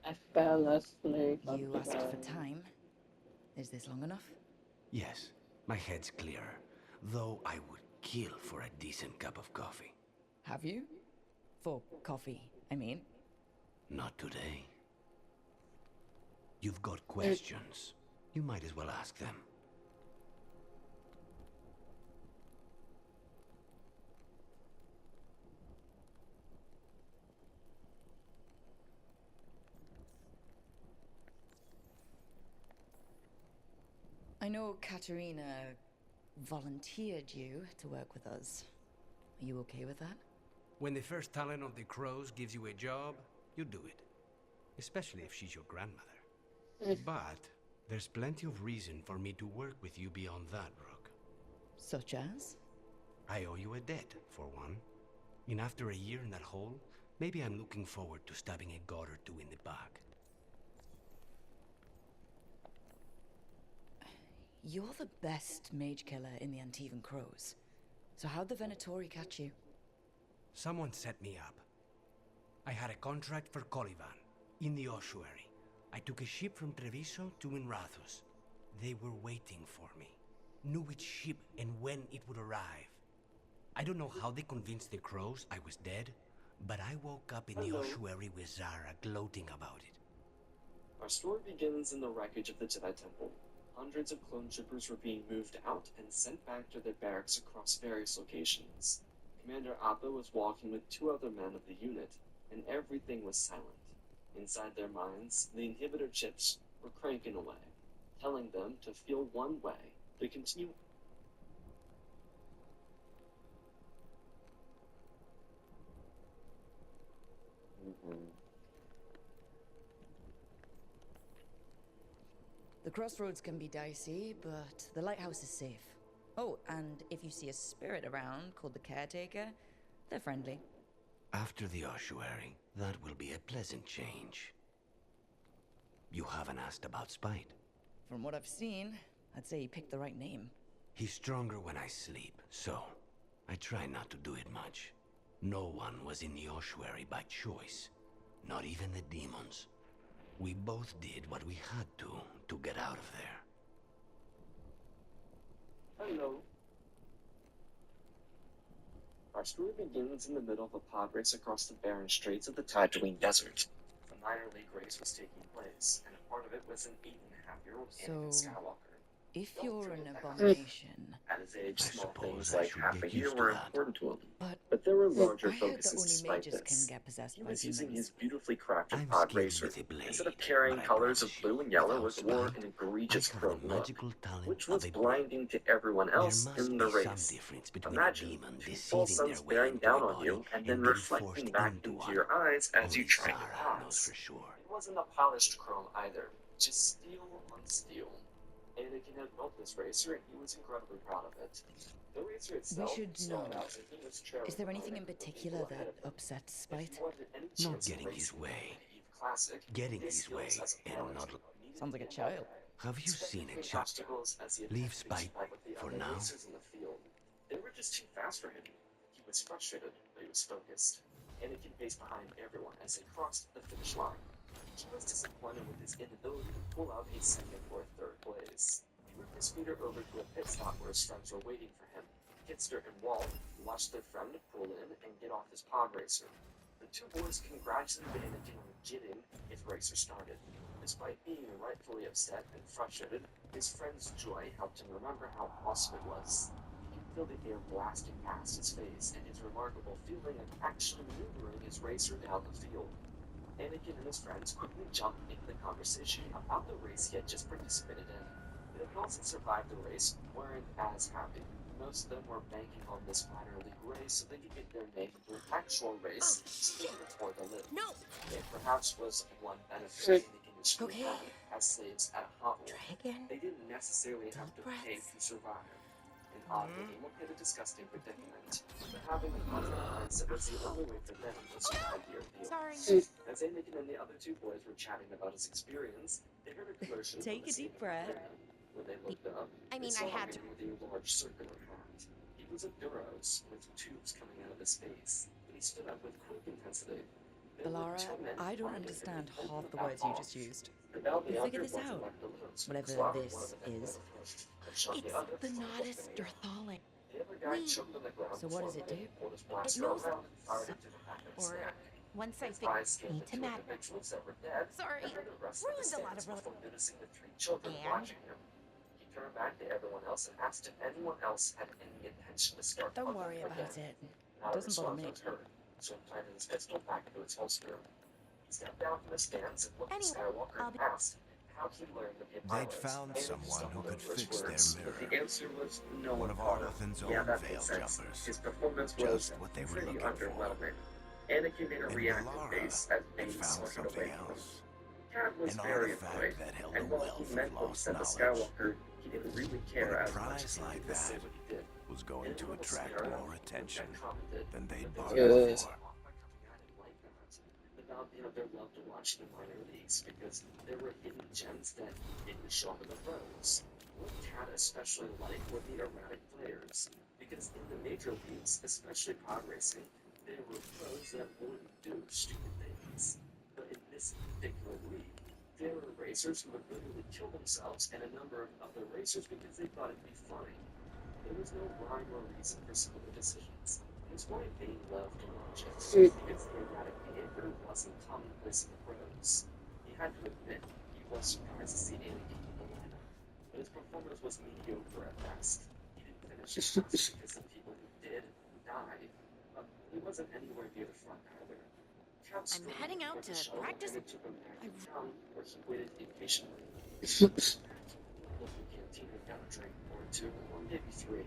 Effortlessly. Not You asked for even. time. Is this long enough? Yes, my head's clearer. Though I would kill for a decent cup of coffee. Have you? For coffee, I mean. Not today. You've got questions. You might as well ask them. I know Katerina volunteered you to work with us. Are you okay with that? When the first talent of the Crows gives you a job, you do it. Especially if she's your grandmother. But there's plenty of reason for me to work with you beyond that, Brooke. Such as? I owe you a debt, for one. And after a year in that hole, maybe I'm looking forward to stabbing a god or two in the back. You're the best mage killer in the Antivan Crows. So how'd the Venatori catch you? Someone set me up. I had a contract for Colivan, in the ossuary. I took a ship from Treviso to Inrathus. They were waiting for me. Knew which ship and when it would arrive. I don't know how they convinced the Crows I was dead, but I woke up in the ossuary with Zara gloating about it. Our story begins in the wreckage of the Jedi Temple. Hundreds of clone troopers were being moved out and sent back to their barracks across various locations. Commander Appa was walking with two other men of the unit, and everything was silent. Inside their minds, the inhibitor chips were cranking away, telling them to feel one way, to continue. The crossroads can be dicey, but the lighthouse is safe. Oh, and if you see a spirit around called the Caretaker, they're friendly. After the ossuary, that will be a pleasant change. You haven't asked about Spite. From what I've seen, I'd say he picked the right name. He's stronger when I sleep, so I try not to do it much. No one was in the ossuary by choice, not even the demons. We both did what we had to get out of there. Hello. Our story begins in the middle of a pod race across the barren straits of the Tatooine Desert. A minor league race was taking place, and a part of it was an 8.5-year-old Anakin So, Skywalker. if you're an abomination, At his age, I small suppose things I like should half a get year used to were that. important to him. but But there were larger I heard that focuses only despite mages this. can get possessed He by was using demons. his beautifully crafted I'm pod skilled racer. with a blade, Instead of carrying but I colors of promise blue you, and yellow, without it wore Spite, an I egregious have chrome the look, magical talent which of was a boy. blinding to everyone There else must in the be some race. difference between a Imagine demon two full deceiving suns their way bearing into down a on body you and then and being forced reflecting back into into one. your eyes as Only you tried to Zara knows pass. for sure. It wasn't a polished chrome either, just steel on steel. Anakin had built this racer and he was incredibly proud of it. The racer itself should started know. out as he was trailing Is there anything behind in the particular people ahead that of him. upsets If Spite? he wanted any Not chance of getting his racing way. in Eve Classic, Getting his his way skills as a and pilot not... needed Sounds like to a be child. better. Have you Despite seen a between child? obstacles as he Leave attempted to Spite fight with the for other now. racers in the field. They were just too fast for him. He was frustrated, but he was focused. Anakin paced behind everyone as they crossed the finish line. He was disappointed with his inability to pull out a second or third place. He moved his scooter over to a pit stop where his friends were waiting for him. Kitster and Walt watched their friend pull in and get off his pod racer. The two boys congratulated Anakin on getting his racer started. Despite being rightfully upset and frustrated, his friend's joy helped him remember how awesome it was. He could feel the air blasting past his face and his remarkable feeling of actually maneuvering his racer down the field. Anakin and his friends quickly jumped into the conversation about the race he had just participated in. The adults that survived the race weren't as happy. Most of them were banking on this minor league race so they could get their name into an actual race so they could afford to live. No! It perhaps was one benefit Anakin and Shmi Okay. had as slaves at a hovel. Try again. They didn't necessarily have to Deep pay breaths. to survive. And oddly, it looked at a disgusting predicament, but having a positive mindset was the only way for them to survive the ordeal. Sorry. As Anakin and the other two boys were chatting about his experience, they heard a commotion. Take from the a deep scene breath. behind them. When they looked up, I mean, they saw I had a man with a large circular hat. He was a Duros with tubes coming out of his face, but he stood up with quick intensity. There were Balara, two men I don't finding understand him half the about words you off. just used. The bell Who beyond figured her this wasn't out? like the loons, Whatever slaughtered one this of the men is. first, and shot the It's other the before Nodus lifting me up. Dirthaling. The other guy We... choked on the ground So what before does it Lenny do? pulled his It blaster knows around and fired so... into the back of his Or... neck. Once I His think... eyes scanned Me the to two Matt. individuals that were dead, Sorry, and then the rest of the ruined a lot stands of... before noticing the three children And? watching him. He turned back to everyone else and asked if anyone else had any intention to start Don't hunting worry about again. it. Not a Doesn't bother response me. was heard, so he planted his pistol back into its holster. He stepped down from the stands and looked at Anyway, Skywalker I'll and be... asked how he learned of the They'd violence. found And someone who stumbled could over his fix their words, mirror. but the answer was no One of Potter. Arlathan's Yeah, own that veil makes sense. jumpers. His performance Just was what they were pretty looking for. underwhelming. Anakin made a And reactive Balara face as had Bane found sauntered away something from him. else. Cat was An very artifact annoyed, that held and a while wealth he of meant what he lost said to knowledge. Skywalker, he didn't really care But a as much prize as he like needed to say that what he did. was going to attract more attention than they'd But bargained they for. The Bounty Hunter loved to watch the minor leagues because there were hidden gems that didn't show up in the pros. What Cat especially liked were the erratic players, because in the major leagues, especially pod racing, there were pros that wouldn't do stupid things. But in this particular league, there were racers who would literally kill themselves and a number of other racers because they thought it'd be funny. There was no rhyme or reason for some of the decisions. It was why Bane loved to watch it, because the erratic behavior wasn't commonplace in the pros. He had to admit he was surprised to see Anakin in the lineup, but his performance was mediocre at best. He didn't finish his race because the people who did died. He wasn't anywhere near the front either. I'm heading out to practice. Took him back to town, where he waited impatiently. Local canteen and got a drink or two, or maybe three.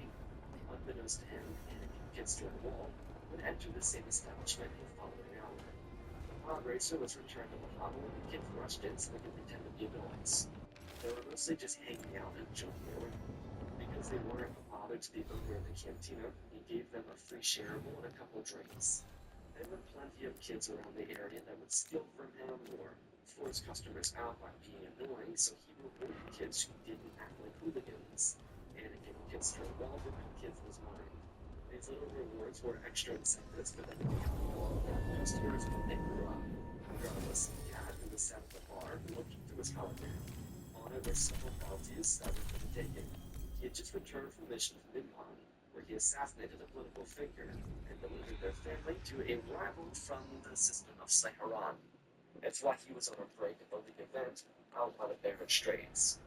Unbeknownst to him, Anakin gets through the wall, would enter the same establishment the following hour. The pod racer was returned to the model, and the kids rushed in so they could pretend to be adults. They were mostly just hanging out and joking around. Because they weren't bothered to the owner of the cantina, he gave them a free shareable and a couple drinks. There were plenty of kids around the area that would steal from him or force customers out by being annoying, so he rewarded kids who didn't act like hooligans. Anakin gets thrown well with the kids in his mind. These little rewards were extra incentives for them to become more customers when they grew up. Regardless, Cat, who was sat at the bar, looked through his hologram. On it were several bounties that were being taken. He had just returned from a mission to Midpond, where he assassinated a political figure and delivered their family to a rival from the system of Seiharan. That's why he was on a break above the event out on the Barren Straits.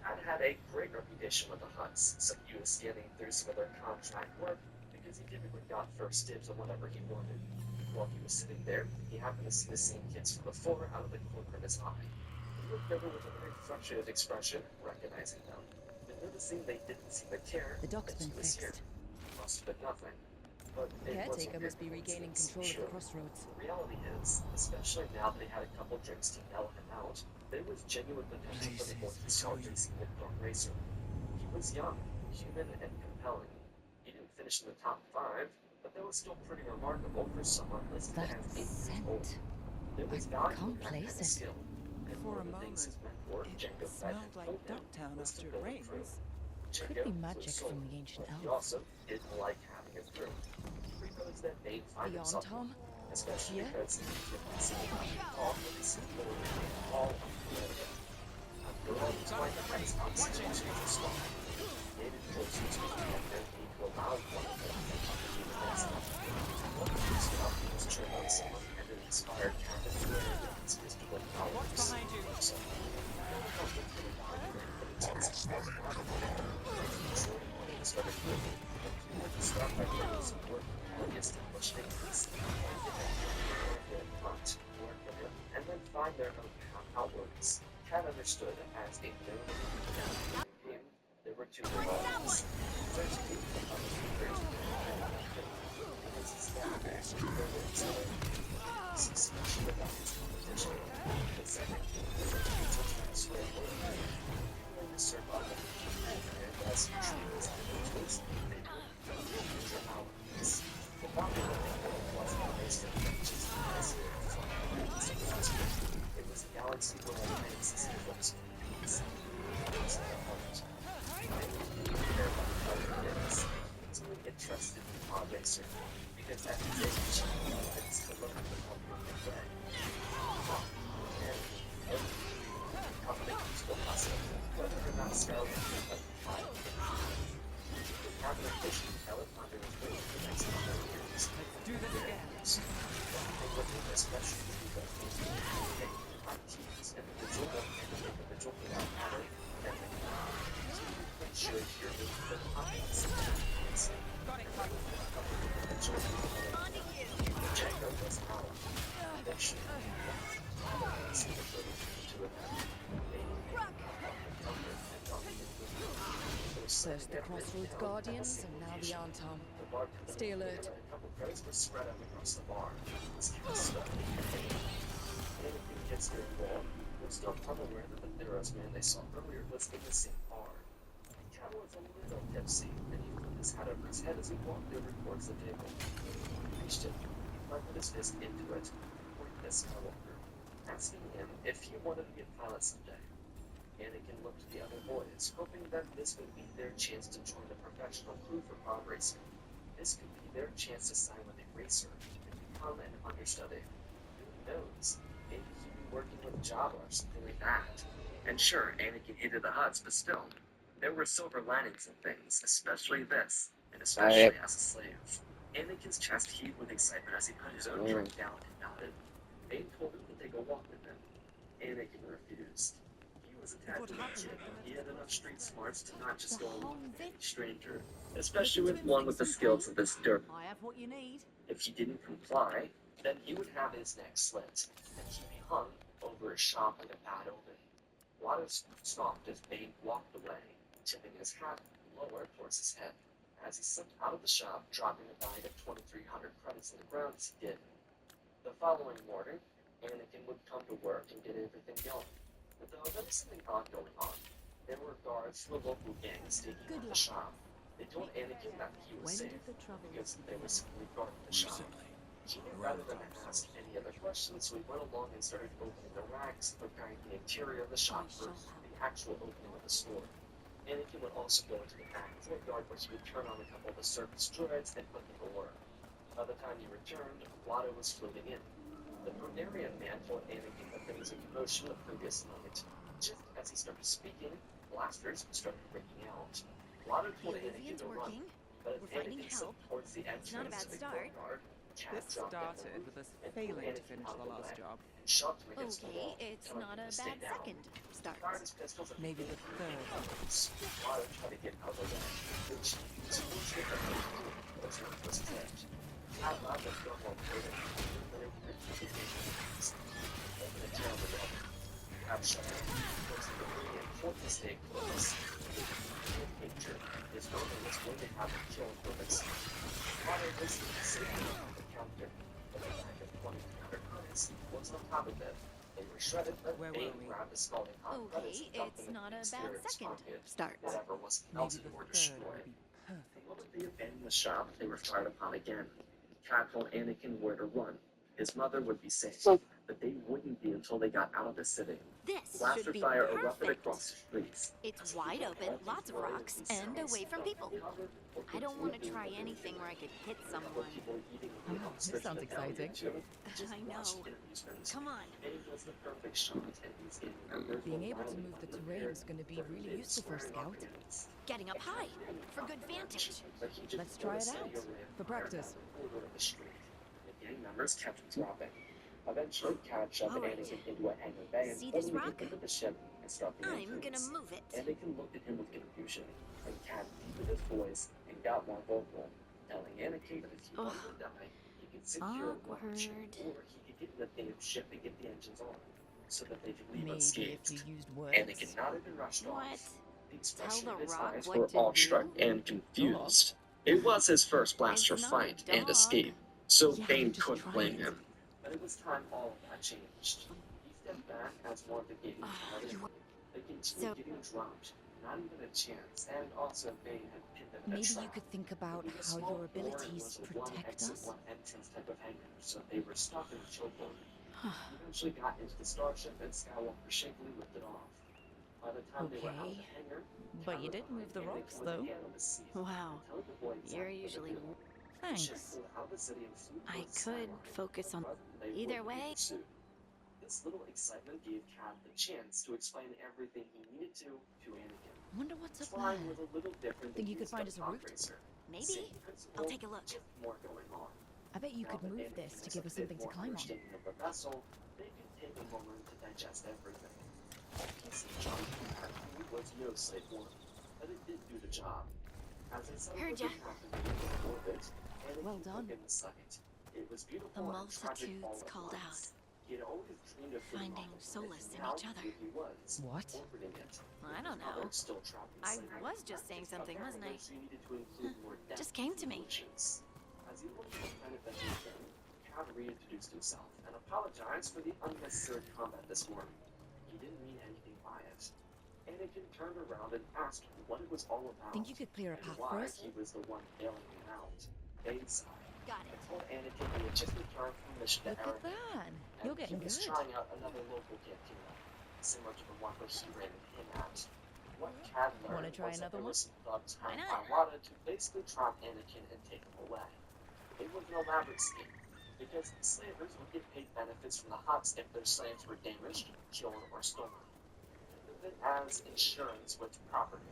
Cat had a great reputation with the Hunts, so he was scanning through some of their contract work because he typically got first dibs on whatever he wanted. While he was sitting there, he happened to see the same kids from before out of the corner of his eye. He looked over with a very frustrated expression, recognizing them. Noticing they didn't seem to care The dock's that he been was here. fixed. Must have been nothing. But The it wasn't caretaker must be weird regaining coincidence, control of the sure. crossroads. The reality is, especially now that he had a couple drinks to yell him out, there was genuine potential for the multi-star racing Midgard racer. He was young, human, and compelling. He didn't finish in the top 5, but that was still pretty remarkable for someone listed That as 8 years old. scent. There was I value can't in that place kind of it. skill. And For one a of the things moment, his mentor, it Jango Fett, smelled had like told him Ducktown was to after it build a rains. crew. Could Jango be was magic sold, from the ancient but he elf. also didn't like having a crew. He knows that Bane find Beyond himself Tom? especially Yeah? because he didn't see all of his support all of the area. After all, it's quite the nice conversation to respond. David closer to the end their need to allow one of them to be the next one. One of these documents turned on someone and an inspired captain who had his physical powers. What's behind you? Started moving, and to start by bringing some work on the establishment, and then find their own path outwards. Cat understood as a known game, there were two divisions. First, the other leaders, because his dad asked him to go each other. Suspicion about his competition. The second, there were two transfer work. Willing to serve up and as he treats individuals, they were future allies. The bottom of the wasn't a race for matches because it was a galaxy where all the existed was peace. It was the heart. They didn't care about how it is. He was only interested in pod racing Because at his age, it's to look at the public way. And every company still has it, whether or not Scarlet is like fine. We have an official pellet under his wing for the next couple of years. Let's do this again. They look at especially to the teams and individual without matter and make sure you're moving the confidence. Django was out. They should First the Crossroads Guardians, and now the Arntom. Stay alert. A couple credits were spread out across the bar. This kid was stuck in the thing. Anything gets their ball, was still unaware that the Theros man they saw earlier was in the same bar. Cal was a little tipsy, and he put his hat over his head as he walked over towards the table. He reached it, he planted his fist into it, pointed at Skywalker, asking him if he wanted to be a pilot someday. Anakin looked at the other boys, hoping that this would be their chance to join the professional crew for pod racing. This could be their chance to sign with a racer and become an understudy. Who knows? Maybe he'd be working with Jabba or something like that. And sure, Anakin hated the Hutts, but still, there were silver linings in things, especially this, and especially as a slave. Anakin's chest heaved with excitement as he put his own drink down and nodded. Bane told him to take a walk with him. Anakin refused. Was a tattoo kid. He had enough street smarts to not just go along with any stranger, especially with one with the skills of this dirt. I have what you need. If he didn't comply, then he would have his neck slit, and he'd be hung over his shop like a bad omen. Watto scoffed as Bane walked away, tipping his hat lower towards his head. As he slipped out of the shop, dropping a bag of 2,300 credits on the ground as he did. The following morning, Anakin would come to work and get everything going. But though there was something odd going on, there were guards from a local gang staking out the shop. They told Anakin that he was safe because they were simply guarding the shop. He knew rather than ask any other questions, so he went along and started opening the racks, preparing the interior of the shop for the actual opening of the store. Anakin would also go into the back courtyard where he would turn on a couple of the surface droids and put them to work. By the time he returned, Watto was floating in. The Brunarian man told Anakin that there was a commotion the previous night. Just as he started speaking, blasters started breaking out. Watto told Anakin to run, but as Anakin slipped towards the entrance to the courtyard, Cat This dropped started in with us and failing pulled to Anakin finish out the of last way job. and shoved him against the Okay, wall, it's telling not him a to stay bad down. second start. Fired his pistols at Maybe the third. Watto tried to get out of the way, which was fortunate that the turret was clipped. Cat allowed the thermal coating, but it ripped the engines. Open a terrible door. Cat shut it, closing the door and forced to stay close. Injured, his owner was going to have him killed for this. Watto listened to safety on the counter, but the bag of 2,300 credits was on top of it. They were shredded, but Where Bane were we? grabbed the scalding hot credits Okay, and dumped it's them not in a the bad exterior's second pocket. start. Whatever was Maybe melted the or third destroyed. would be The perfect. moment they abandoned the shop, they were fired upon again. Cat told Anakin where to run. His mother would be safe, but they wouldn't be until they got out of the city. This Blaster should be fire erupted perfect. across the streets. It's wide open, lots of rocks, and away from people. I don't want to try anything where I could hit someone. Oh, this sounds exciting. I know. Come on. Being able to move the terrain is going to be really useful for a scout. Getting up high for good vantage. Let's try it out for practice. The gang members kept dropping. Eventually, Cat shoved All right. Anakin into a hangar bay and See pulled this him rock? into the ship and stopped the I'm entrance. gonna move it. Anakin looked at him with confusion, and Cat deepened his voice and got more vocal, telling Anakin that if he wanted to die, he could secure a watch, Awkward. or he could get in the damn ship and get the engines on, so that they could leave Maybe unscathed. if you used words. Anakin nodded and rushed What? off. The Tell expression the in his rock eyes what were to awestruck do? and confused. It was his first blaster It's not a fight and dog. escape, so Yeah, Bane just couldn't try blame it. him. But it was time all of that changed. He stepped back as one of the gating pilots. They continued getting dropped, not even a chance, and also Bane had pinned them in a Maybe trap. you could think about The how small your abilities door was a one protect exit, us. one entrance type of hangar, so they were stuck in a chokehold. He eventually got into the starship and Skywalker shakily lifted off. By the time they were out of the Okay. hangar, But you did move the rocks, though. Wow. You're usually Thanks. I could focus on either way. This little excitement gave Cad the chance to explain everything he needed to Anakin. I wonder what's up Flying there. was a little different Think than you could used find by us a pod route? racer. Maybe. Same principle, I'll take a look. just more going on. I bet you Now could that move Anakin this to has give a us bit something to more climb on. understanding of the vessel, they could take a moment to digest everything. PC John was no slave one, but it did do the job. As I said, Heard ya. orbit, Anakin Well done. took in the sight. It was beautiful The and tragic all multitudes at called once. He had always dreamed of freedom, Finding and solace in now each other. here he was, What? orbiting it. I don't know. Others still trapped in I slavery. was just saying something, wasn't I? So you needed to include more depth Just came to me. emotions. As he looked at the planet that he was in, Cad reintroduced himself and apologized for the unnecessary combat this morning. He didn't mean anything by it. Anakin turned around and asked what it was all about. Think you could clear a and path why for us? he was the one bailing him out. They sighed. Got I it. told Anakin he had just returned from a mission to Look at Arrowhead. that. And You're getting he was good. trying out another local cantina, similar to the one where he ran him at. What Cad learned Wanna try was that another there one? were some thugs Why hired not? by Wada to basically trap Anakin and take him away. It was an elaborate scheme, because slavers would get paid benefits from the Hutts if their slaves were damaged, killed, or stolen. Think of it as insurance with property,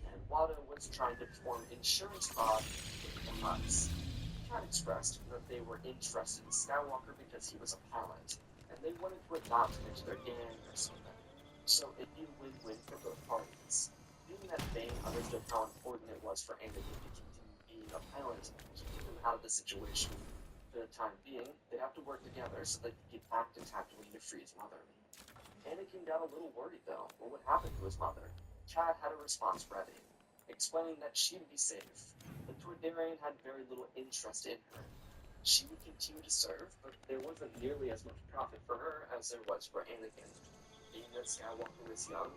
and Wada was trying to perform insurance fraud with the Hutts. Cad expressed that they were interested in Skywalker because he was a pilot, and they wanted to adopt him into their gang or something. So it'd be a win-win for both parties. Being that Bane understood how important it was for Anakin to continue being a pilot, keeping him out of the situation for the time being, they'd have to work together so they could get back to Tatooine to free his mother. Anakin got a little worried though. What would happen to his mother? Cad had a response ready, explaining that she'd be safe. The Toydarian had very little interest in her. She would continue to serve, but there wasn't nearly as much profit for her as there was for Anakin. Being that Skywalker was young,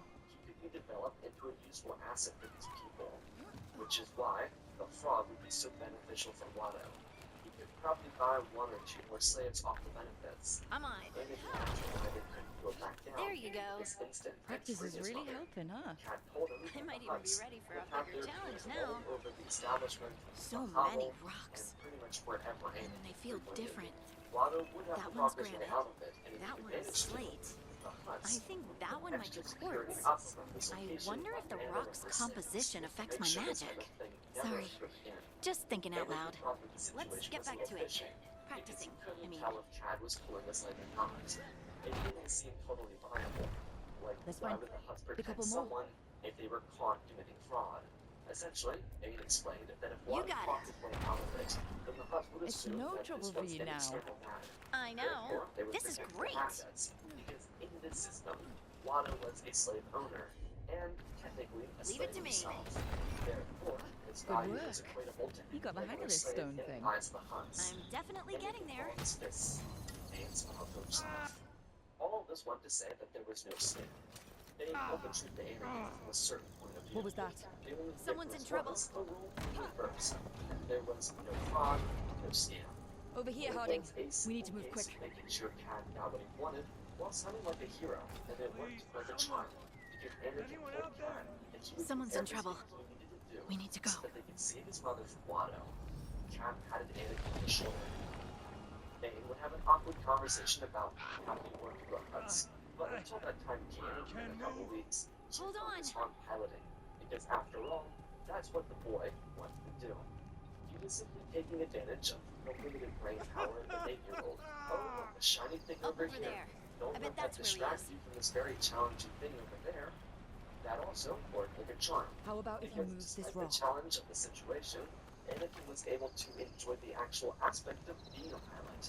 he could be developed into a useful asset for these people, which is why the fraud would be so beneficial for Watto. He could probably buy one or two more slaves off the benefits. I'm on it. Anakin actually couldn't go back down. There you go. This instant, Practice free is his really mother. helping, huh? Cad told him I that might the even be Hutts ready for would a have bigger their challenge people now. all over the establishment, So the Hovel, many and rocks. pretty much wherever And Anakin they feel frequented. different. Watto would have That to one's talk his way granite. out of it, and if That he one could is manage to, slate. the Hutts I think that one might be extra security quartz. up from this I location wonder if the and rock's over composition six. affects Make my sure this magic. kind of thing never Sorry. occurs again. Just thinking out Anakin loud. thought that the Let's situation get was back a little to it. fishy, Practicing, because he I couldn't mean. tell if Cad was pulling this like a not. It didn't seem totally viable. Like, That's why fine. would the Hutts A protect couple more. someone if they were caught committing fraud? Essentially, Bane explained that if You one got caught it. his way out of it, then the Hutts would It's assume no that trouble this for was you any now. sort of matter. I know. Therefore, they would This is protect great. their assets, because in this system, Watto was a slave owner, and technically a Leave slave it to me. himself. Therefore, his Good value work. is equatable to You got the any hang of regular this slave stone in thing. the eyes of the Hutts. I'm definitely getting there. His fists and smiled to himself. All of this wanted to say that there was no sin. They told the truth to Anakin from a certain point of view. What was that? The only Someone's in difference trouble. was the rule of the universe. There was no fraud, no scam. Over here, It Harding. was a We need to simple move case quick. of making sure Cad got what he wanted while sounding like a hero, and it worked like a charm. Because Anakin told Cad that he would do Someone's in everything trouble. he needed to do We need to go. so that they could save his mother from Watto. Cad patted Anakin on the shoulder. Bane would have an awkward conversation about how he worked with the Hutts, but until that time came in a couple weeks, he Hold on. focused on piloting, because after all, that's what the boy wanted to do. He was simply taking advantage of the limited brain power of an 8-year-old. Oh, the shiny thing Up over over here. there. Don't I bet let that that's where he distract is. you from this very challenging thing over there. That also worked like a charm. How about if you Because move this despite rock? the challenge of the situation, Anakin was able to enjoy the actual aspect of being a pilot.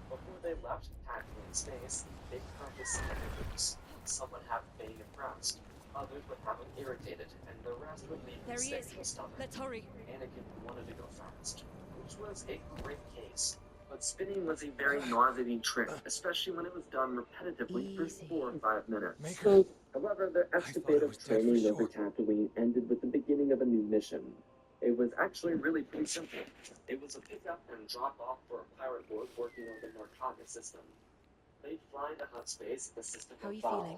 Before they left Tatooine space, they practiced techniques. Some would have Bane impressed, others would have him irritated, and the rest would leave him There he sick is. to the stomach. Let's hurry. Anakin wanted to go fast, which was a great case. But spinning was a very nauseating trick, especially when it was done repetitively Easy. for 4 or 5 minutes. Maker. However, the thought escapade I of was dead for training over sure. Tatooine ended with the beginning of a new mission. It was actually really pretty simple. It was a pickup and drop off for a pirate lord working on the Narcaga system. They'd fly into Hutt space at the system How would you follow. feeling?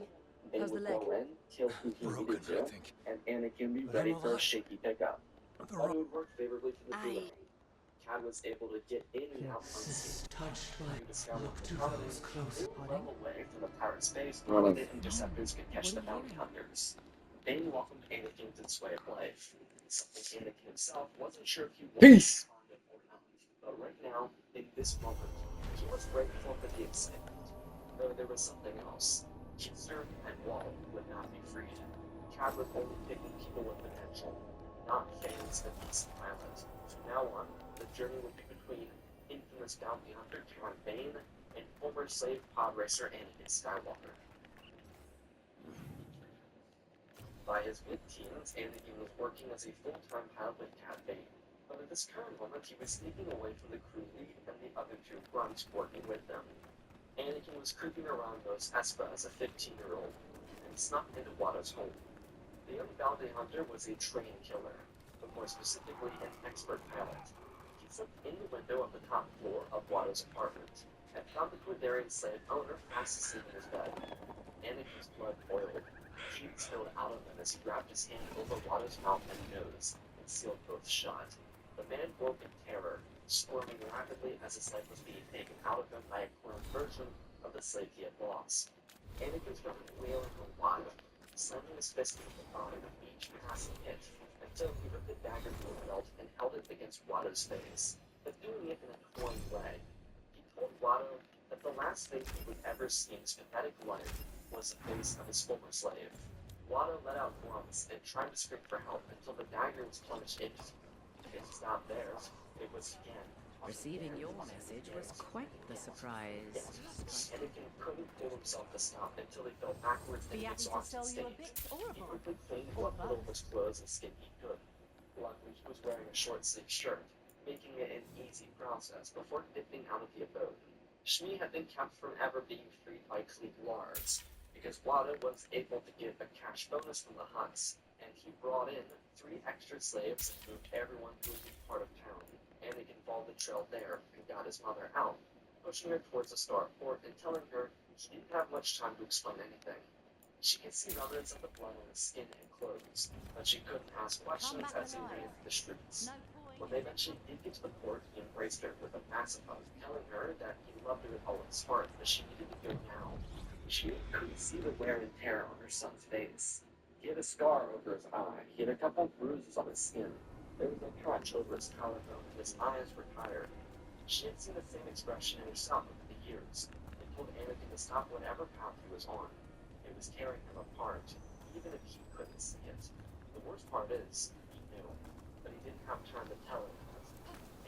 They How's the would leg? go in, kill who he Broken, needed to, I think. and Anakin be But ready I'm for a alive. shaky pickup. But the But it rock. would work favorably for the duo. Cad was able to get in and out unseen. He discovered the colonies they were well away from the pirates' base before the interceptors could catch the bounty hunters. Bane welcomed Anakin to this way of life. Something Anakin himself wasn't sure if he wanted to respond or not. But right now, in this moment, he was grateful for the excitement. Though there was something else. Kitzer and Wall would not be freed. Cad was only picking people with potential, not fans of decent pilots. From now on, the journey would be between infamous bounty hunter Cad Bane and former slave pod racer Anakin Skywalker. By his mid-teens, Anakin was working as a full-time pilot with Cad Bane, but at this current moment he was sneaking away from the crew lead and the other two grunts working with them. Anakin was creeping around Mos Espa as a 15-year-old, and snuck into Watto's home. The young bounty hunter was a train killer, but more specifically an expert pilot. He slept in the window of the top floor of Watto's apartment, and found the Quindarian slave owner fast asleep in his bed. Anakin's blood boiled. Heat spilled out of him as he wrapped his hand over Watto's mouth and nose, and sealed both shut. The man woke in terror, squirming rapidly as his life was being taken out of him by a clone version of the slave he had lost. Anakin started wailing on Watto, slamming his fist into the bottom of each passing hit, until he ripped the dagger from the belt and held it against Watto's face, but doing it in a toying way. He told Watto that the last thing he would ever see in his pathetic life was the face of his former slave. Watto let out grunts and tried to scream for help until the dagger was plunged into him. It was not there. It was again. Receiving your message was quite the surprise. Anakin couldn't pull himself to stop until he fell backwards in an exhausted state. He quickly cleaned what little of his clothes and skin he could. Luckily, he was wearing a short-sleeved shirt, making it an easy process before dipping out of the abode. Shmi had been kept from ever being freed by Clique Lars, because Watto was able to give a cash bonus from the Hunts, and he brought in 3 extra slaves and moved everyone to a new part of town. Anakin followed the trail there and got his mother out, pushing her towards the starport and telling her he didn't have much time to explain anything. She could see remnants of the blood on his skin and clothes, but she couldn't ask questions as he ran through the streets. When they eventually did get to the port, he embraced her with a massive hug, telling her that he loved her with all his heart, but she needed to go now. She couldn't see the wear and tear on her son's face. He had a scar over his eye. He had a couple bruises on his skin. There was a crutch over his collarbone, and his eyes were tired. She had seen the same expression in herself over the years. It told Anakin to stop whatever path he was on. It was tearing him apart, even if he couldn't see it. The worst part is, he knew, but he didn't have time to tell her that.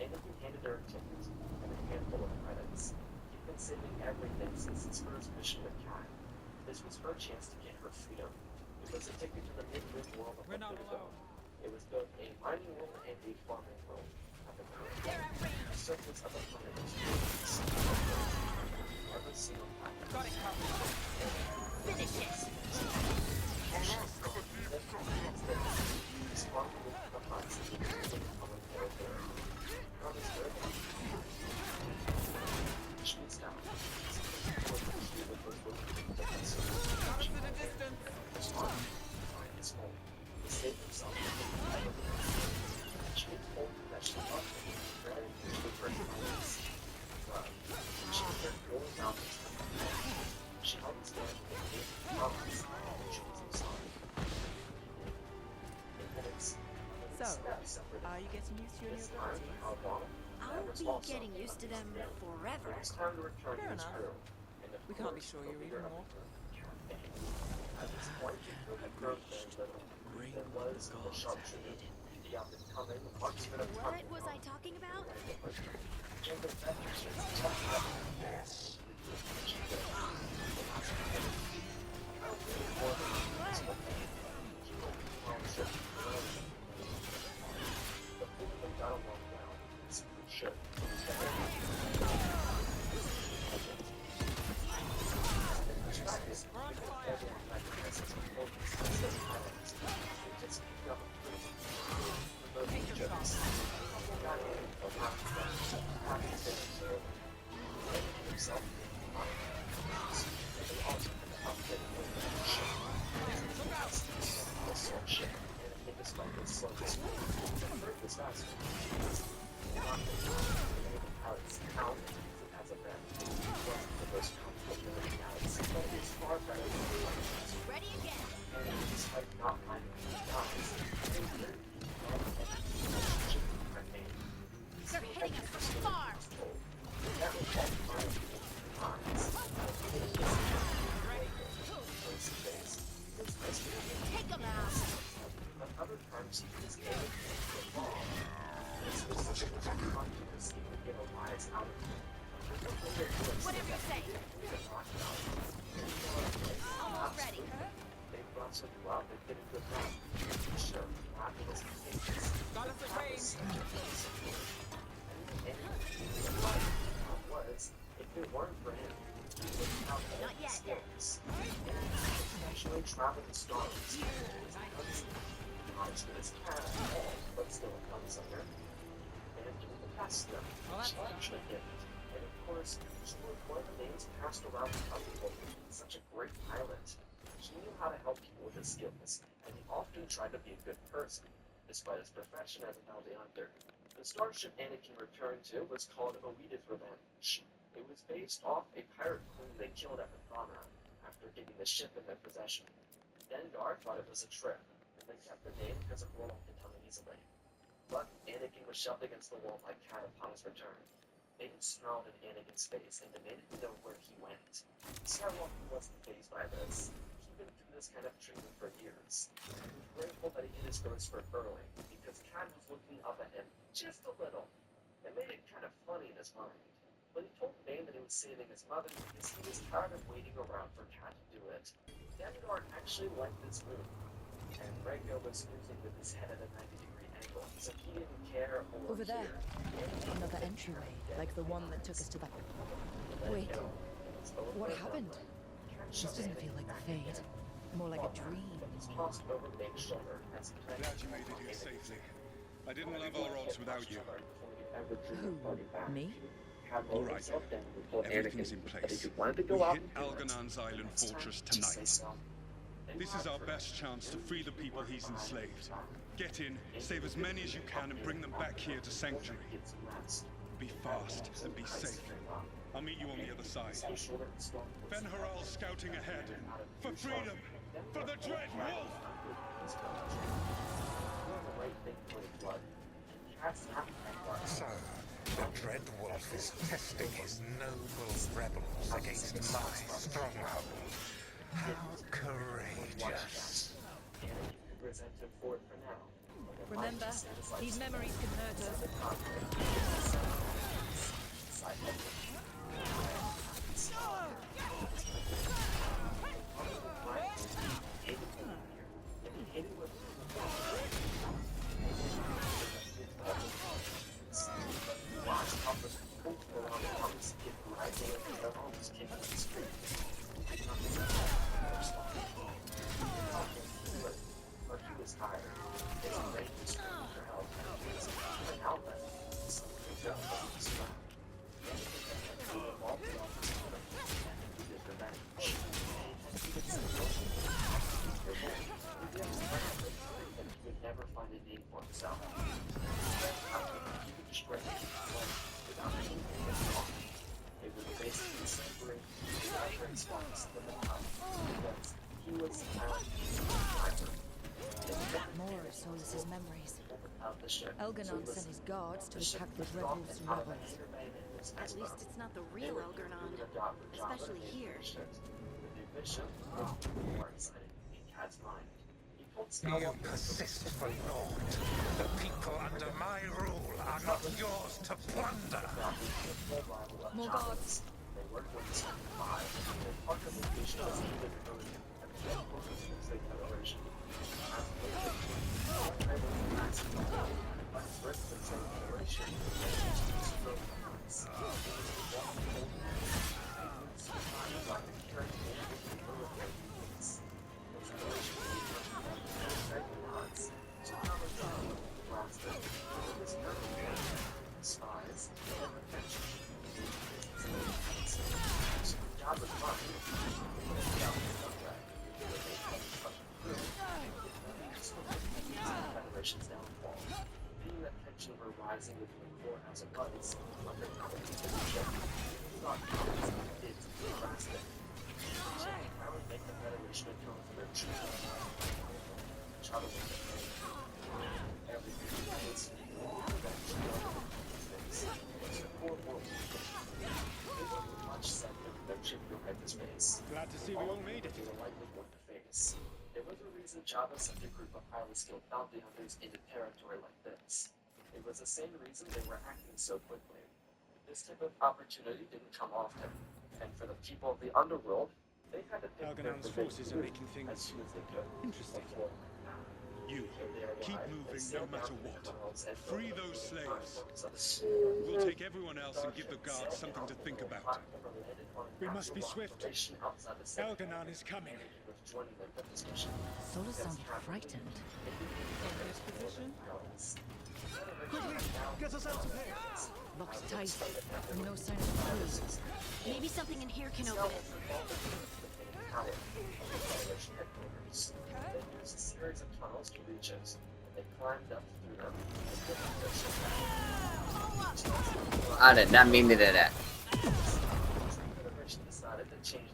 Anakin handed her a ticket and a handful of credits. He'd been saving everything since his first mission with Cad. This was her chance to get her freedom. It was a ticket to the mid-mid world of the Zone. It was both a mining world and a farming world. At the surface of the planet was every single time. Finish it! Responding with the Hunts and the common territory. On his third she was down. His home. He saved himself. She told him that she loved him, ready to break violence. She kept going down his path. She held his hand and gave him promise and she was sorry. In minutes, So, are you getting used to your new abilities? I'll be getting used to them forever. It was time to return to Fair his enough. crew. And We can't be sure you're even more. At this point, the crew had grown very little. There was the sharpshooter, the up-and-coming marksman of What was I talking about? Jacob Anderson's tough hitting us from far. That was all fine times. Take them out. But other times he was able to make the ball. This was such a fun to see him get a rise out of him. Whatever you say. Almost ready. They brought some out and did a good job. Sure, fabulous contagious. Got us a rain. Was, if it weren't for him, he wouldn't have all Not yet. the skills. Actually, travel to stars. Not as good as Cat at all, but still a gunslinger. And doing the past stuff, she actually did. And of course, she was one of the names passed around the country. Such a great pilot. She knew how to help people with his skills, and he often tried to be a good person, despite his profession as a bounty hunter. The starship Anakin returned to was called Oeda's Revenge. It was based off a pirate queen they killed at Mathana after getting the ship in their possession. Dengar thought it was a trip, and they kept the name because it rolled off the tongue easily. But Anakin was shoved against the wall by Cat upon his return. Aiden snarled in Anakin's face and demanded to know where he went. Skywalker wasn't fazed by this. He'd been through this kind of treatment for years. He was grateful that he hit his growth spurt early, because Cat was looking up at him just a little. It made it kind of funny in his mind. But he told Bane that he was saving his mother because he was tired of waiting around for Cat to do it. Dengar actually liked this move, and Rhaegar was snoozing with his head at a 90-degree angle, so he didn't care or Over there. hear. Another entryway, like the one that took us to that. Wait, what happened? This doesn't feel like the Fade. More like a dream. Glad you made it here safely. I didn't have our odds without you. Who? Me? All right, everything's in place. We hit Algernon's island fortress tonight. This is our best chance to free the people he's enslaved. Get in, save as many as you can, and bring them back here to Sanctuary. Be fast and be safe. I'll meet you on the other side. Ben-Haral scouting ahead. For freedom! For the Dread Wolf! So, the Dread Wolf is testing his noble rebels against my stronghold. How courageous. Remember, these memories can hurt us. More of Solus's memories. Algernon sent his guards to attack the Dread Wolf's rebels. At least it's not the real Algernon, especially here. You persist for naught. The people under my rule are not yours to plunder. More guards. Rising within the courthouse of buttons, under competition, not did drastic. So I would make the Federation atone for their treatment. Trouble with everything is Jabba sent a group of highly skilled bounty hunters into territory like this. It was the same reason they were acting so quickly. This type of opportunity didn't come often, and for the people of the underworld, they had to pick their Alganan's forces are making as things soon as they could. interesting. Before You, keep moving no matter what. Free those slaves. We'll take everyone else and give the guards something to think about. We must be swift. Alganan is coming. Sola sounded frightened. Quickly, get us out of here. Locked tight. No sign of the crew. Maybe something in here can open it. They used a series of tunnels to reach it, and they climbed up through them. I did not mean to do that.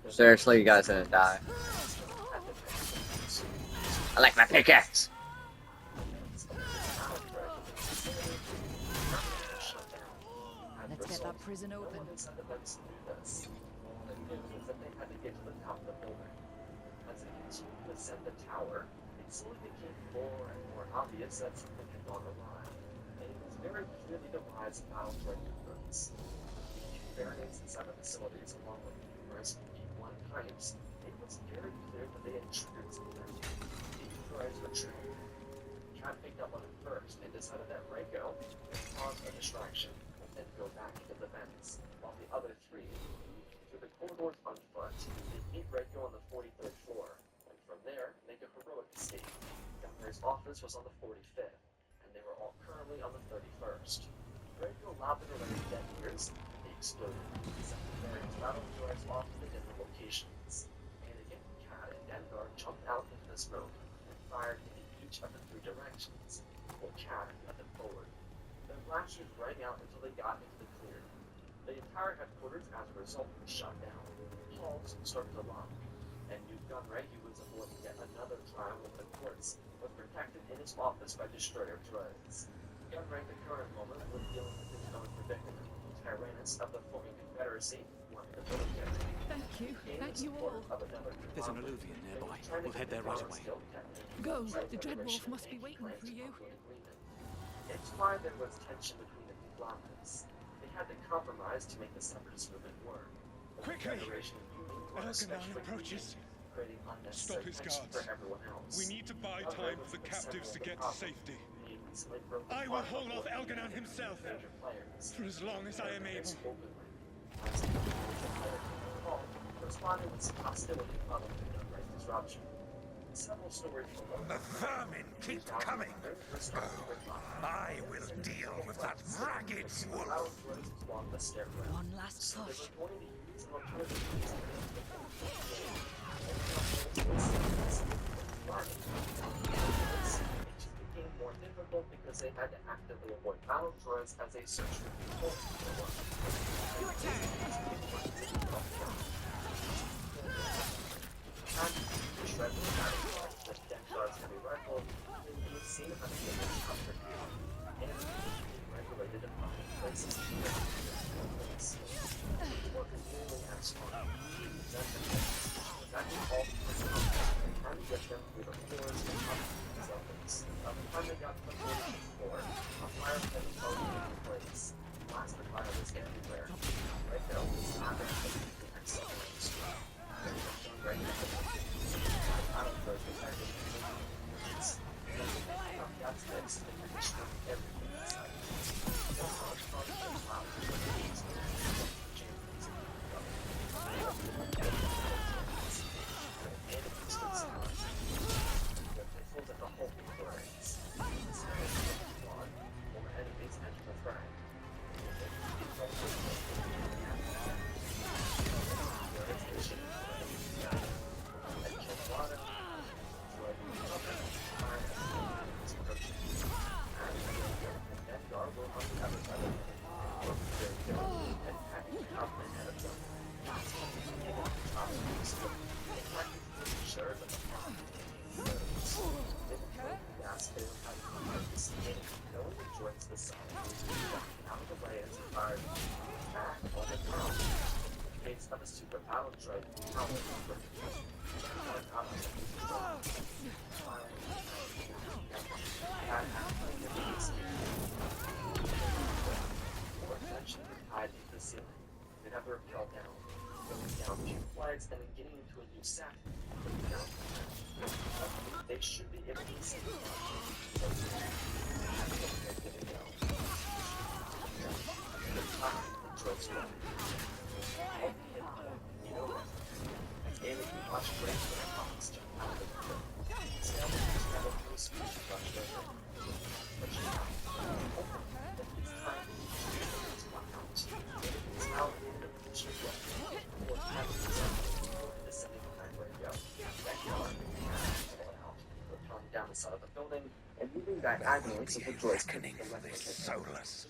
Seriously, you guys didn't die. I like my pickaxe. Let's get that prison open. As they continued to ascend the tower, it slowly became more and more obvious that something had gone awry, and it was very clearly the rise of battle-droid recruits. The variants inside the facilities, along with numerous B1 types, it was very clear that they had triggered something. The droids were trained. Kat picked up on it first and decided that Reiko would cause a distraction and then go back into the vents, while the other three moved through the corridors on foot. They meet Reiko on the 43rd floor, and from there, make a heroic escape. Governor's office was on the 45th, and they were all currently on the 31st. Reiko allowed them to run dead ears, and they exploded. Secondary battle droids off to the different locations. Anakin, Kat, and Dengar jumped out into the smoke and fired in each of the three directions, while Kat led them forward. Their blasters rang out until they got into the clear. The entire headquarters, as a result, was shut down. Halls started to lock, and Newt Gunray, who was avoiding yet another trial with the courts, was protected in his office by destroyer droids. Gunray, at the current moment, was dealing with his own predicament. Tyrannus of the forming Confederacy wanted the military. Thank you. Thank you all. There's an Illuvian nearby. We'll head there right away. Go. The Dreadwolf must be waiting for you. It's why there was tension between the conglomerates. They had to compromise to make the separatist movement work. Quickly! Alganan approaches. Stop his guards. We need to buy time for the captives to get to safety. I will hold off Alganan himself for as long as I am able. Responding with some hostility following the Gunray's disruption. Several stories The vermin keep coming. Oh, I will deal with that ragged wolf. One last push. Became more difficult because they had to actively avoid battle droids as they searched for people. Your turn. The Shred was battle droids, the Death Guard's heavy rifle, and the scene of the comfort and regulated to find places to go. Work is really as fun. That can all and get them through the floors and up to the buildings. By the time they got to the 14th floor, a fire pit was already in place. Last the fire was everywhere. Right now, it's not going to be the excellent strike. Right now, I don't know if it's actually that's next, and you're destroying everything inside. That's how much fun it is. Wow. The whole thing breaks. More enemies enter the have a super battle droid. Or eventually hide in the ceiling. They never fell down. Going down 2 flights and then getting into a new set. They should be able to see watch break for the box jump out of the window. Sam was just kind of through a speech rush over. But she got it's time to walk out. It's now in the position or having the descending behind radio. Backyard, falling out, propelling down the side of the building, and moving diagonally so the droids can make the left soulless.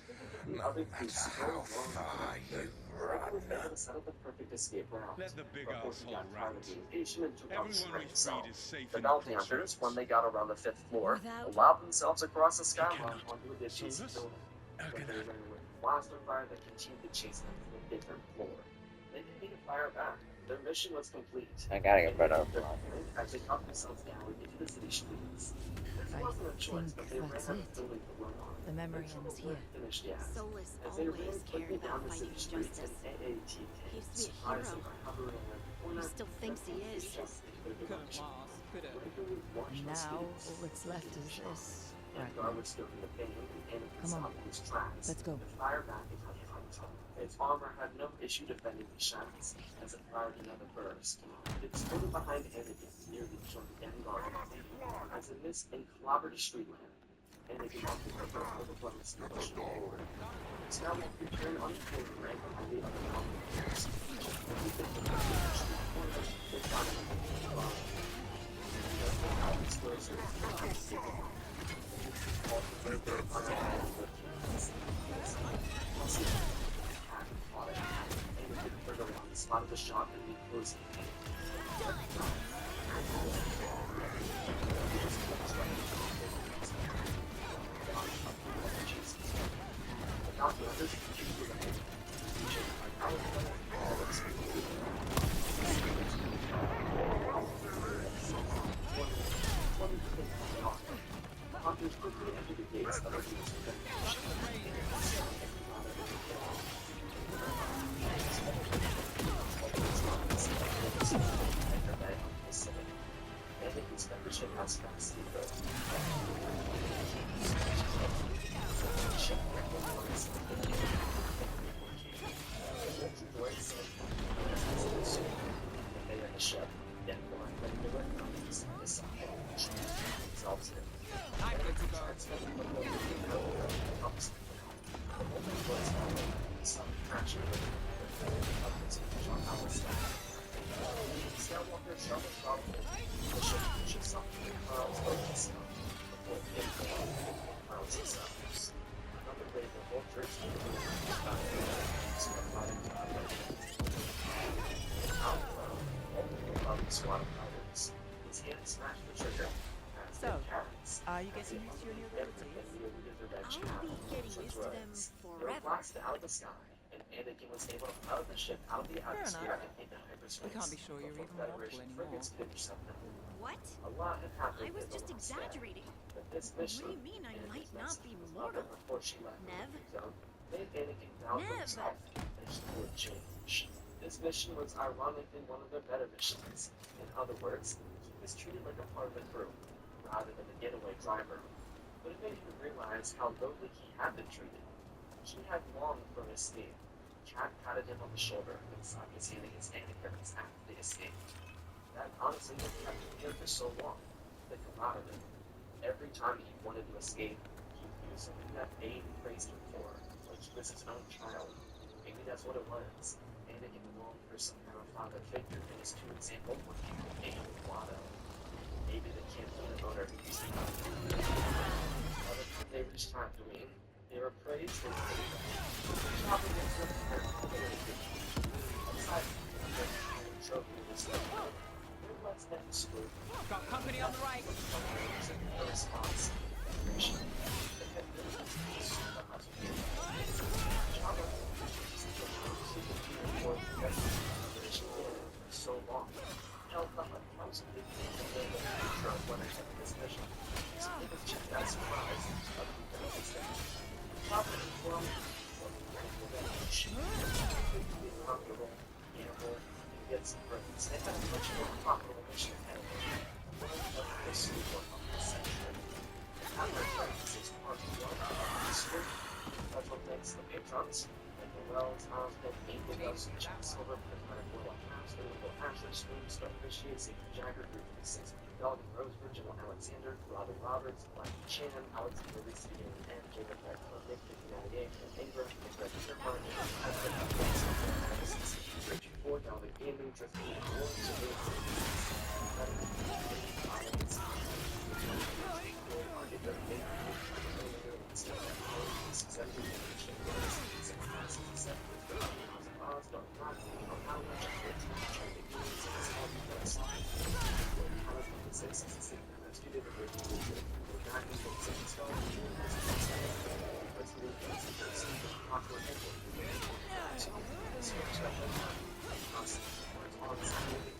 The No other matter piece how far you run. set up the perfect escape route. Let the big Before asshole he got tired rant. of the invasion and took out Everyone Shredder's we cell. freed is safe The in the bounty hunters, crossroads. when they got around the 5th floor, Without- allowed themselves across the skyline cannot onto a adjacent solve us? building. But they Algernon. ran with blaster fire that continued to chase them from a different floor. They didn't need to fire back. Their mission was complete. I gotta get rid of Their command as they cut themselves down into the city streets. This I wasn't a choice, think but they ran that's out it. of building to run on. The memory Their ends trouble here. wasn't finished yet. Solus As they ran always quickly cared down about the fighting city streets injustice. and AAT He used to be a surprising hero. by hovering around the corner. He still thinks he is. Now, all that's left is this. And Right. Gar was still in the pain and Come on. stopped his tracks. Let's go. The fire back is on front. Its armor had no issue defending the shots as it fired another burst. It stood behind Anakin near the joint and guard as it missed and clobbered a street lamp. Anakin walked the river with a bonus to push forward. Skywalker returned on the floor right behind the other combatants. Spotted the shot and we closed it. Hunters quickly entered the gates of the So, are you getting used to your new abilities? I'll be getting used to them forever. Blasted out of the sky, and Anakin was able to pilot the ship out of the atmosphere enough. and into hyperspace. We can't be sure you're before even mortal Federation anymore. frigates could intercept them. What? A lot had happened I was in the just last day, exaggerating. but this mission, What do you mean I might Anakin's not message be was mortal? over before she left. Nev? So, made Anakin down for Nev! himself, and she would change. This mission was ironically one of their better missions. In other words, he was treated like a part of the crew, rather than a getaway driver. But it made him realize how lowly he had been treated. He had longed for an escape. Cat patted him on the shoulder and slapped his hand against Anakin's after the escape. That honestly what kept him here for so long. The camaraderie. Every time he wanted to escape, he would do something that Bane praised him for, like he was his own child. Maybe that's what it was. Anakin longed for some kind of father figure, and his two examples were Bane and Watto. Maybe the Cantina owner who used to come to the by the time they reached Tatooine, they were praised and chopping into the outside the trophy was the let's them screw. Got company on the right. The response. They had been Jabba profitable gamble and get some brains. They had a much more profitable mission ahead of them. One of the super of the century. And their practices are beyond history. Special thanks to the patrons. Wells, Osborne, Angel Dust, Jack Silver, Prismatic Warlock, Master, Little Asher, Swoon, Starfishy, Secret Jagger, Group 36, Dog, Rose, Virgil, Alexander, Robin Roberts, Black Chan, Alexander Lisa, and Jacob Beck, Nick 5988, and Ingram, Nick Red Sherman, Richie Ford, Dalvin Gaming, Tristan,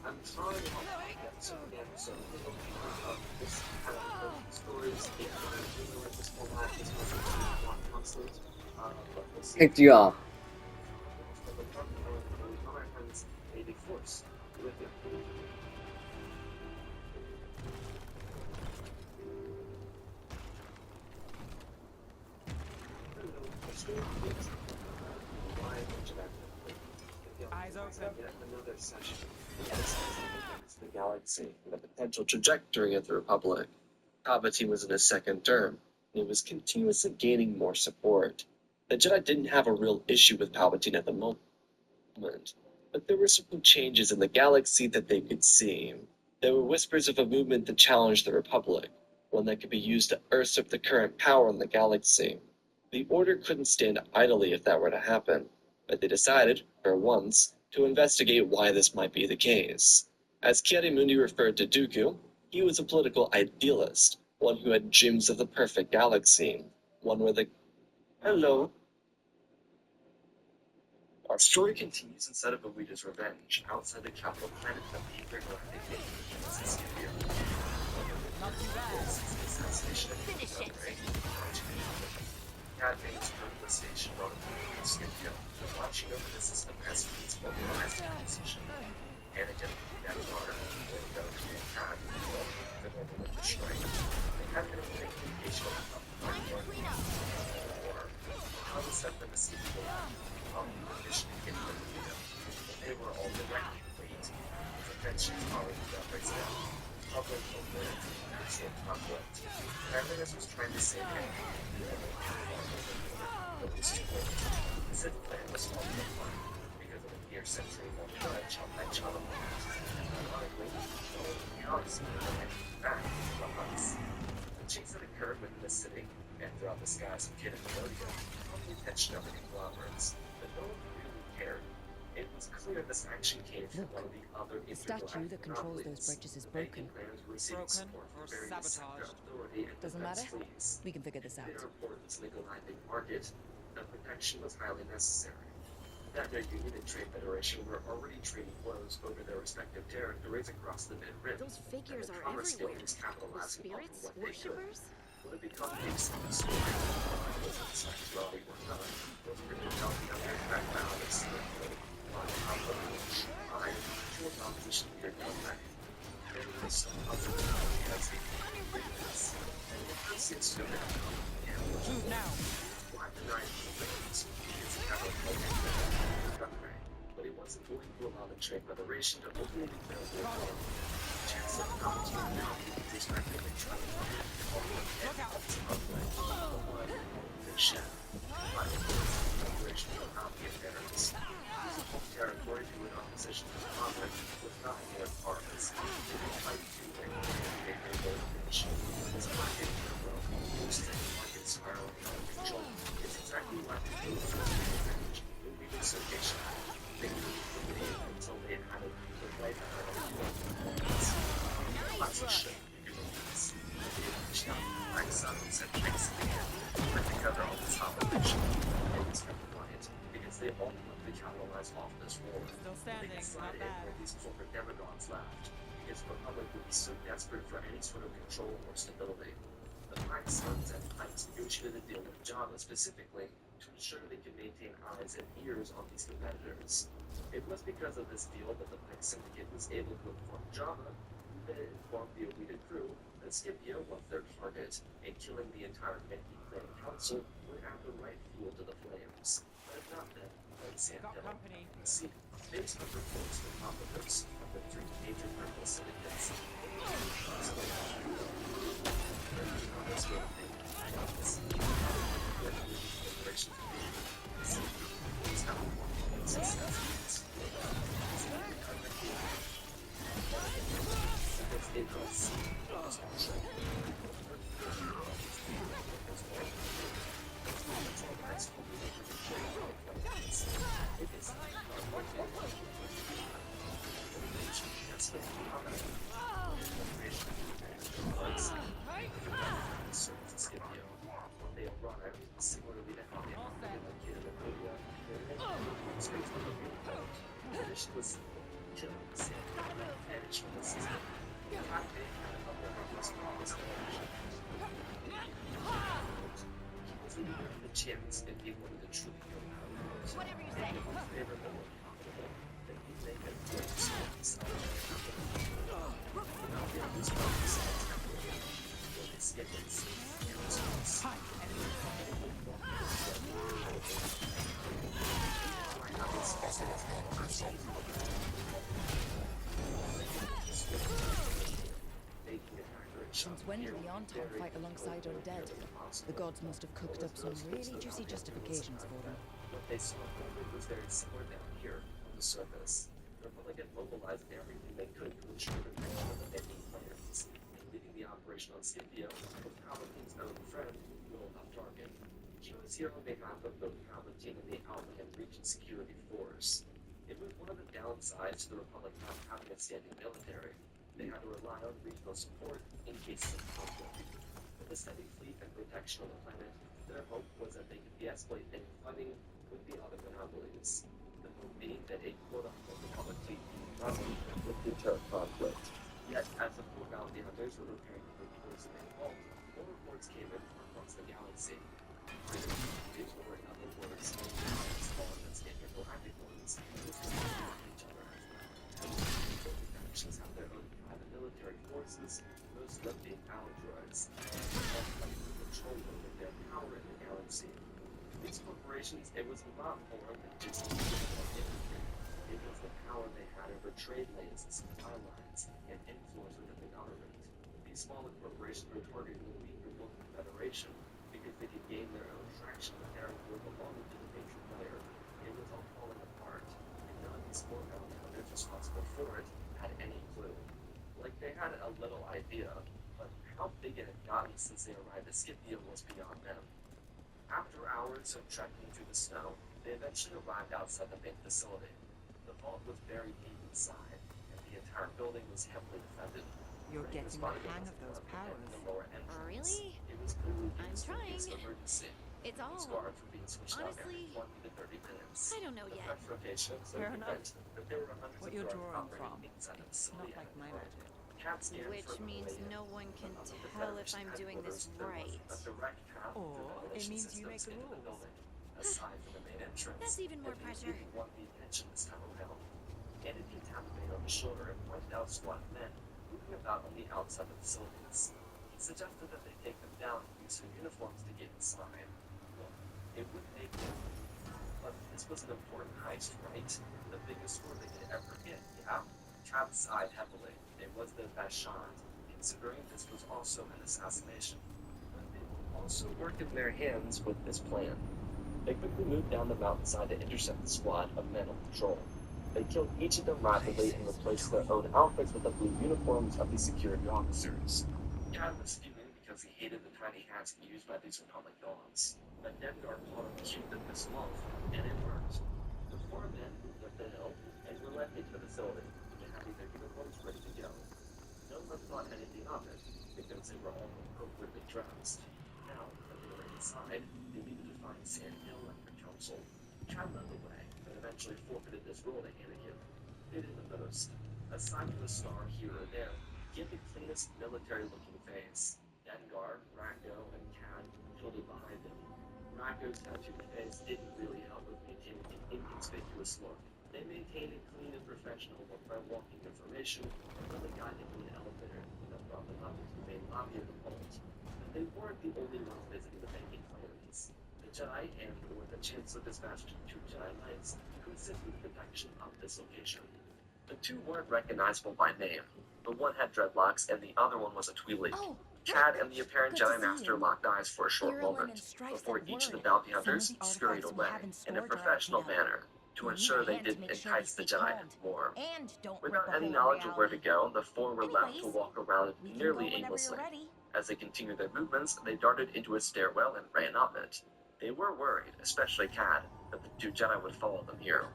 I'm trying to get some so this kind of stories, this format is not constant. Picked you up. Force with it. Eyes open. Another session. The galaxy, the potential trajectory of the Republic. Palpatine was in his second term, and he was continuously gaining more support. The Jedi didn't have a real issue with Palpatine at the moment, but there were certain changes in the galaxy that they could see. There were whispers of a movement that challenged the Republic, one that could be used to usurp the current power in the galaxy. The Order couldn't stand idly if that were to happen, but they decided, for once, to investigate why this might be the case. As Kiarimundi referred to Dooku, he was a political idealist, one who had dreams of the perfect galaxy, one where the... Hello. Our story continues inside of Awita's revenge, outside the capital planet of the intergalactic Genesis Scipio. Not too bad. Assassination of Finish it. Cadme's from the station on the Scipio, watching over the system as he's mobilized in position. Anakin, that daughter, will go to the Cad, the normal with the strike. They had been in communication about the war. How to set them a Scipio. They were all directly linked. The tensions already got raised down. Public aware actual conflict. Magnus was trying to save him. But it was too late. His plan was falling apart because of a near-century long grudge on that child. Ironically, the galaxy and back to the Huts. The chase that occurred within the city and throughout the skies of Kid and Melodia caught the attention of the conglomerates. But no one really cared. It was clear this action came from one of the other The statue that controls those bridges is broken. Broken or sabotaged. Doesn't matter. We can figure this out. Their report was legal landing market. The protection was highly necessary. That their Union and Trade Federation were already trading blows over their respective territories across the Mid-Rim. Those figures and the are Commerce Guild everywhere. was capitalizing off of Spirits? what they could. Worshippers? Would it become a simple story? Was it sexuality or not? Was it really helping out their background and security? Actual competition here comeback. There was some other as a weakness. And the first instrument Shoot now. why deny things is capital but it wasn't going to allow the Trade Federation to openly declare war on the chance of competition now being respectively tried. Look out. The chef, by the Federation will not be apparent. Territory to an opposition to the conflict was not their partners. They didn't fight to win. They made their finish. This market in a row, most of the market spiraling out of control. It's exactly what they do with the advantage. It would be dislocation. They moved the video until they had a good life out of it. Lots of shit. They reached out. Like some said thanks again. Put together all this opposition. It was compliant because they ultimately capitalized off this war. Still standing, They decided not bad. where these corporate demagogues left, because the Republic would be so desperate for any sort of control or stability. The Black Suns and Pikes negotiated a deal with Java specifically to ensure they could maintain eyes and ears on these competitors. It was because of this deal that the Pike Syndicate was able to inform Jabba, who then informed the elite crew that Scipio was their target, and killing the entire Mickey Clan Council would add the right fuel to the flames, but not then by Sand Got Hill. company. See, based on reports from operatives of the three major criminal syndicates, was killing the sand and it showed us the chance if he wanted to truly go out. Whatever you say. Favorable that he may have forced himself. Since when did the Ontog fight alongside Undead? The gods must have cooked up some really juicy justifications for them. What they saw was very similar down here on the surface. The Republic had mobilized everything they could to ensure the protection of the Mickey plans, including the operation on Scipio with Palpatine's own friend, Wilhelm Tarkin. He was here on behalf of both Palpatine and the Outland Region Security Force. It was one of the downsides to the Republic not having a standing military. They had to rely on regional support in cases of conflict. With a steady fleet and protection on the planet, their hope was that they could de-escalate any fighting with the other monopolies. The hope being that a quote-unquote Republic fleet would not be with the conflict. Yet, as the four Bounty Hunters were preparing to move towards the main vault, more reports came in from across the galaxy. These were, in other words, smaller than standard galactic ones, which was each other as well. Both factions have their own private military forces, most of them being Allotroids, all fighting for control over their power in the galaxy. These corporations, it was a lot more than just industry. It was the power they had over trade lanes and supply lines, and influence within the government. These smaller corporations were targeting the weaker local federation because they could gain their own traction with their who belonging to the major player. It was all falling apart, and none of these four bounty hunters responsible for it had any clue. Like, they had a little idea, but how big it had gotten since they arrived at Scipio was beyond them. After hours of trekking through the snow, they eventually arrived outside the main facility. The vault was very deep inside, and the entire building was heavily defended. You're getting the hang of those powers. Really? It was clearly I'm used in case trying. of emergency. It's all. These guards were being switched out every Honestly, 20 to 30 minutes. I don't know The yet. fresh rotation so Fair enough. that there were hundreds What of you're guards drawing operating from, inside the it's facility not like at a my time. magic. Cats scanned Which for means malaria. no one can Of the tell if Federation I'm doing this headquarters, there right. was a direct path to Or the it ventilation means you make systems the into rules. building, aside from the main entrance. That's even more And these pressure. people want the attention this time around. Anakin tapped me on the shoulder and pointed out SWAT men moving about on the outside of the facilities. He suggested that they take them down and use their uniforms to get inside. Well, it would make them, but this was an important heist, right? The biggest score they could ever get, yeah? Travis sighed heavily. It was their best shot, considering this was also an assassination. But they were also working their hands with this plan. They quickly moved down the mountainside to intercept the squad of men on patrol. They killed each of them rapidly and replaced their own outfits with the blue uniforms of the security officers. Chad was fuming because he hated the tiny hats used by these Republic dogs. But Dengar caught him cute with this love, and it worked. The four men moved up the hill and were led into the facility, having their uniforms ready to go. No one thought anything of it, because they were all appropriately dressed. Now, that they were inside, they needed to find Sand Hill and her council. Chad led the way, but eventually forfeited this role to Anakin. They did the most. Aside from a star here or there, he had the cleanest military-looking face. Dengar, Racco, and Cad fielded behind him. Racco's tattooed face didn't really help with maintaining an inconspicuous look. They maintained a clean and professional look by walking information from the guy in the elevator that brought them up into the main lobby of the vault. But they weren't the only ones visiting the banking clans. The Jedi and the Chancellor dispatched 2 Jedi Knights to assist with the protection of this location. The 2 weren't recognizable by name. The one had dreadlocks and the other one was a Twi'lek. Oh, Chad and the apparent Good to Jedi see Master you. locked eyes for a short Irulan moment and Stripes before said each of the word. bounty Some of hunters the scurried artifacts we away have in in a storage are professional at camp. manner to We ensure need a they hand to didn't make sure entice they the stay Jedi calmed. more. And don't Without rip a any hole in knowledge of where to reality. go, the 4 were left to Anyways, walk around we can nearly go whenever aimlessly. you're ready. As they continued their movements, they darted into a stairwell and ran up it. They were worried, especially Cad, that the 2 Jedi would follow them here.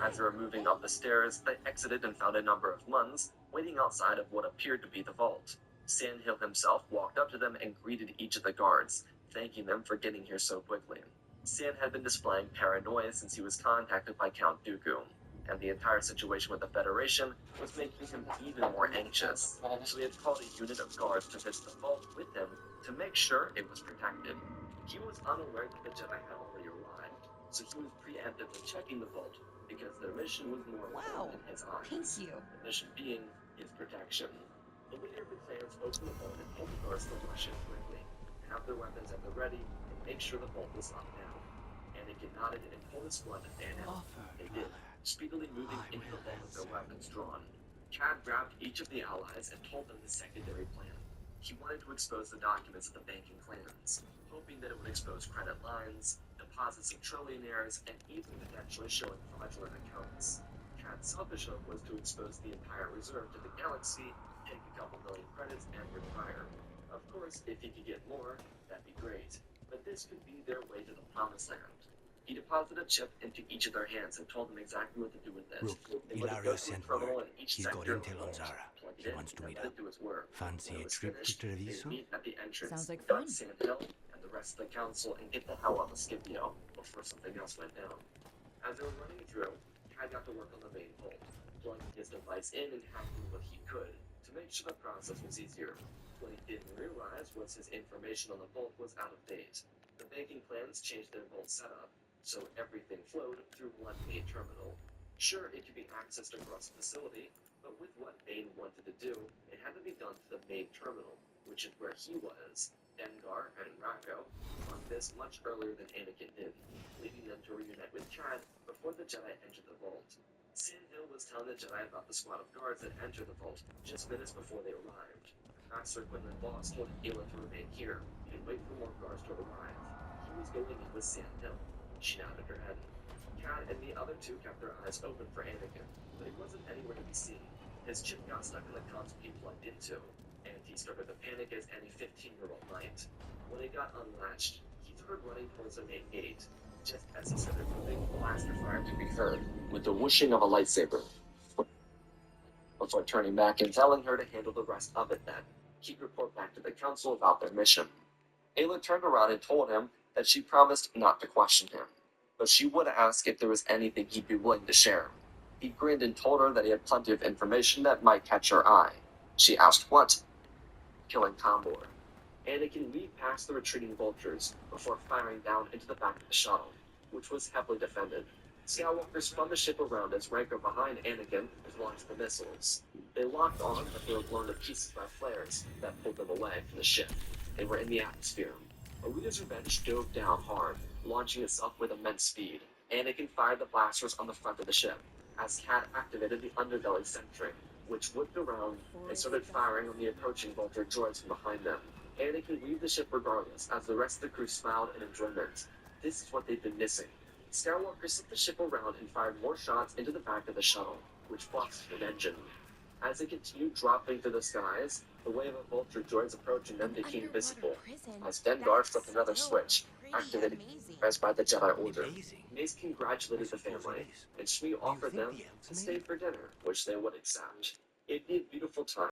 As they were moving up the stairs, they exited and found a number of Muns waiting outside of what appeared to be the vault. Sandhill himself walked up to them and greeted each of the guards, thanking them for getting here so quickly. Sand had been displaying paranoia since he was contacted by Count Dooku, and the entire situation with the Federation was making him even more anxious, so he had called a unit of guards to visit the vault with him to make sure it was protected. He was unaware that the Jedi had already arrived, so he was preemptively checking the vault because their mission was more important in his eyes. Thank you. The mission being his protection. The leader of the clans opened the vault and told the guards to rush in quickly, have their weapons at the ready, and make sure the vault was locked down. Anakin nodded and told his squad to fan out. They did, speedily moving into the vault with their weapons drawn. Cad grabbed each of the allies and told them the secondary plan. He wanted to expose the documents of the banking clans, hoping that it would expose credit lines, deposits of trillionaires, and even potentially showing fraudulent accounts. Cad's selfish hope was to expose the entire reserve to the galaxy, take a couple million credits, and retire. Of course, if he could get more, that'd be great. But this could be their way to the promised land. He deposited a chip into each of their hands and told them exactly what to do with it. Rook, They would go Ilario to a sent terminal word. in each He's got sector of intel the on vault, Zara. plug it He in, wants to and meet let up. it do its work. Fancy When it a was trip to finished, Treviso? they'd meet at the entrance, Sounds like dump fun. Sandhill and the rest of the council and get the hell out of Scipio before something else went down. As they were running through, Cad got to work on the main vault, plugging his device in and hacking what he could to make sure the process was easier. What he didn't realize was his information on the vault was out of date. The banking plans changed their vault setup, so everything flowed through one main terminal. Sure, it could be accessed across the facility, but with what Bane wanted to do, it had to be done to the main terminal, which is where he was. Dengar and Racco on this much earlier than Anakin did, leaving them to reunite with Cad before the Jedi entered the vault. Sandhill was telling the Jedi about the squad of guards that entered the vault just minutes before they arrived. Master Quinlan Voss told Ayla to remain here and wait for more guards to arrive. He was going in with Sandhill. She nodded her head. Cad and the other 2 kept their eyes open for Anakin, but he wasn't anywhere to be seen. His chip got stuck in the comms he plugged into, and he started to panic as any 15-year-old might. When it got unlatched, he started running towards the main gate. Just as he started moving, blaster fire could be heard, with the whooshing of a lightsaber. Before turning back and telling her to handle the rest of it then, he'd report back to the council about their mission. Ayla turned around and told him that she promised not to question him, but she would ask if there was anything he'd be willing to share. He grinned and told her that he had plenty of information that might catch her eye. She asked what? Killing Tambor. Anakin weaved past the retreating vultures before firing down into the back of the shuttle, which was heavily defended. Skywalker spun the ship around as Rancor behind Anakin launched the missiles. They locked on, but they were blown to pieces by flares that pulled them away from the ship. They were in the atmosphere. Alita's Revenge dove down hard, launching itself with immense speed. Anakin fired the blasters on the front of the ship, as Cad activated the underbelly sentry, which whipped around and started firing on the approaching Vulture droids from behind them. Anakin weaved the ship regardless, as the rest of the crew smiled in enjoyment. This is what they'd been missing. Skywalker slipped the ship around and fired more shots into the back of the shuttle, which blasted an engine. As they continued dropping through the skies, the wave of Vulture droids approaching them became visible, as Dengar flipped another switch, activated as by the Jedi Order. Amazing. Mace congratulated the family, and Shmi offered them to stay for dinner, which they would accept. It'd be a beautiful time.